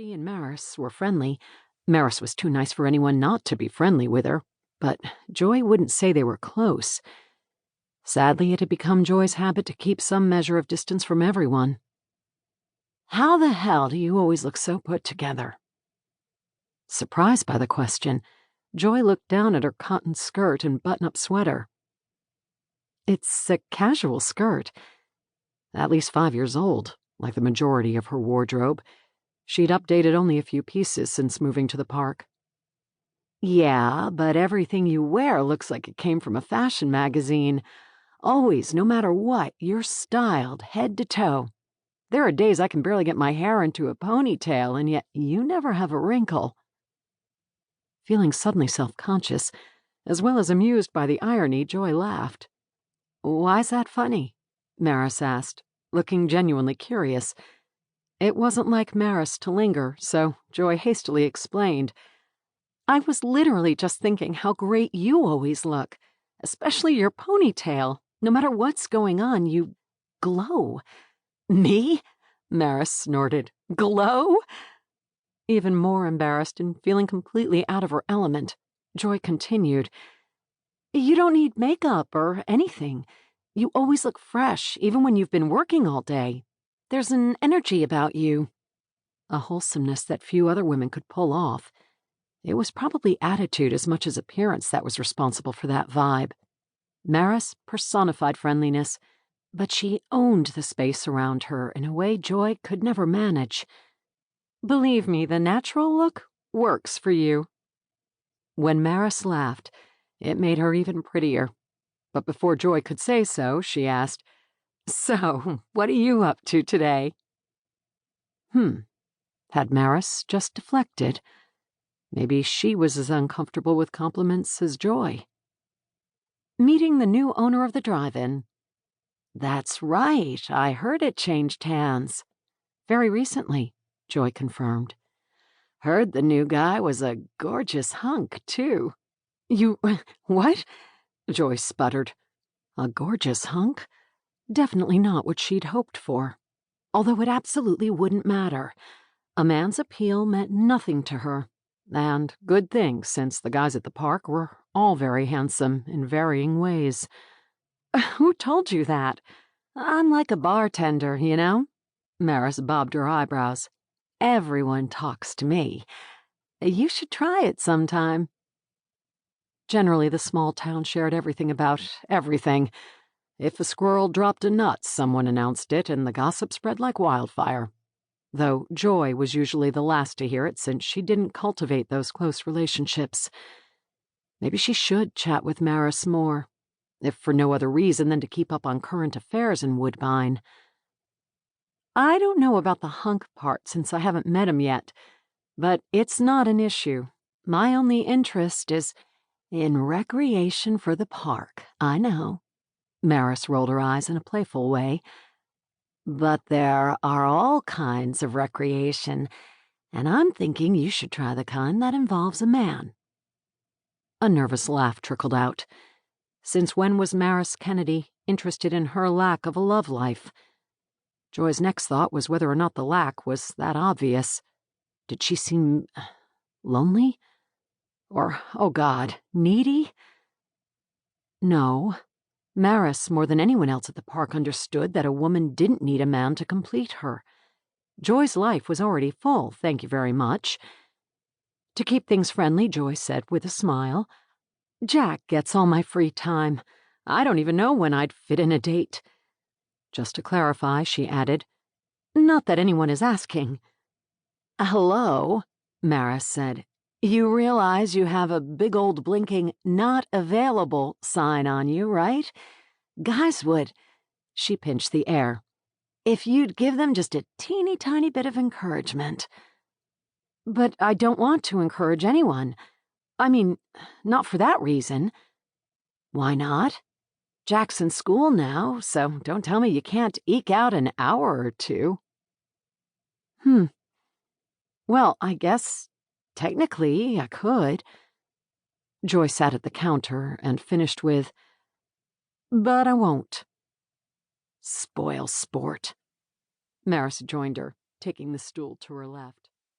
She and Maris were friendly. Maris was too nice for anyone not to be friendly with her, but Joy wouldn't say they were close. Sadly, it had become Joy's habit to keep some measure of distance from everyone. "How the hell do you always look so put together?" Surprised by the question, Joy looked down at her cotton skirt and button-up sweater. It's a casual skirt. At least 5 years old, like the majority of her wardrobe. She'd updated only a few pieces since moving to the park. "Yeah, but everything you wear looks like it came from a fashion magazine. Always, no matter what, you're styled head to toe. There are days I can barely get my hair into a ponytail, and yet you never have a wrinkle." Feeling suddenly self-conscious, as well as amused by the irony, Joy laughed. "Why's that funny?" Maris asked, looking genuinely curious. It wasn't like Maris to linger, so Joy hastily explained. "I was literally just thinking how great you always look, especially your ponytail. No matter what's going on, you glow." "Me?" Maris snorted. "Glow?" Even more embarrassed and feeling completely out of her element, Joy continued. "You don't need makeup or anything. You always look fresh, even when you've been working all day. There's an energy about you." A wholesomeness that few other women could pull off. It was probably attitude as much as appearance that was responsible for that vibe. Maris personified friendliness, but she owned the space around her in a way Joy could never manage. "Believe me, the natural look works for you." When Maris laughed, it made her even prettier. But before Joy could say so, she asked, "So, what are you up to today?" Had Maris just deflected? Maybe she was as uncomfortable with compliments as Joy. "Meeting the new owner of the drive-in." "That's right. I heard it changed hands." "Very recently," Joy confirmed. "Heard the new guy was a gorgeous hunk, too." "You... what?" Joy sputtered. A gorgeous hunk? Definitely not what she'd hoped for. Although it absolutely wouldn't matter. A man's appeal meant nothing to her. And good thing, since the guys at the park were all very handsome in varying ways. "Who told you that?" "I'm like a bartender, you know?" Maris bobbed her eyebrows. "Everyone talks to me. You should try it sometime." Generally, the small town shared everything about everything. If a squirrel dropped a nut, someone announced it, and the gossip spread like wildfire. Though Joy was usually the last to hear it, since she didn't cultivate those close relationships. Maybe she should chat with Maris more, if for no other reason than to keep up on current affairs in Woodbine. "I don't know about the hunk part since I haven't met him yet, but it's not an issue. My only interest is in recreation for the park, I know." Maris rolled her eyes in a playful way. "But there are all kinds of recreation, and I'm thinking you should try the kind that involves a man." A nervous laugh trickled out. Since when was Maris Kennedy interested in her lack of a love life? Joy's next thought was whether or not the lack was that obvious. Did she seem lonely? Or, oh God, needy? No. Maris, more than anyone else at the park, understood that a woman didn't need a man to complete her. Joy's life was already full, thank you very much. To keep things friendly, Joy said with a smile, "Jack gets all my free time. I don't even know when I'd fit in a date." Just to clarify, she added, "Not that anyone is asking." "Hello," Maris said. "You realize you have a big old blinking 'not available' sign on you, right? Guys would..." She pinched the air. "If you'd give them just a teeny tiny bit of encouragement." "But I don't want to encourage anyone. I mean, not for that reason." "Why not? Jack's in school now, so don't tell me you can't eke out an hour or two." Well, I guess, technically, I could." Joy sat at the counter and finished with, "But I won't." "Spoil sport." Maris joined her, taking the stool to her left.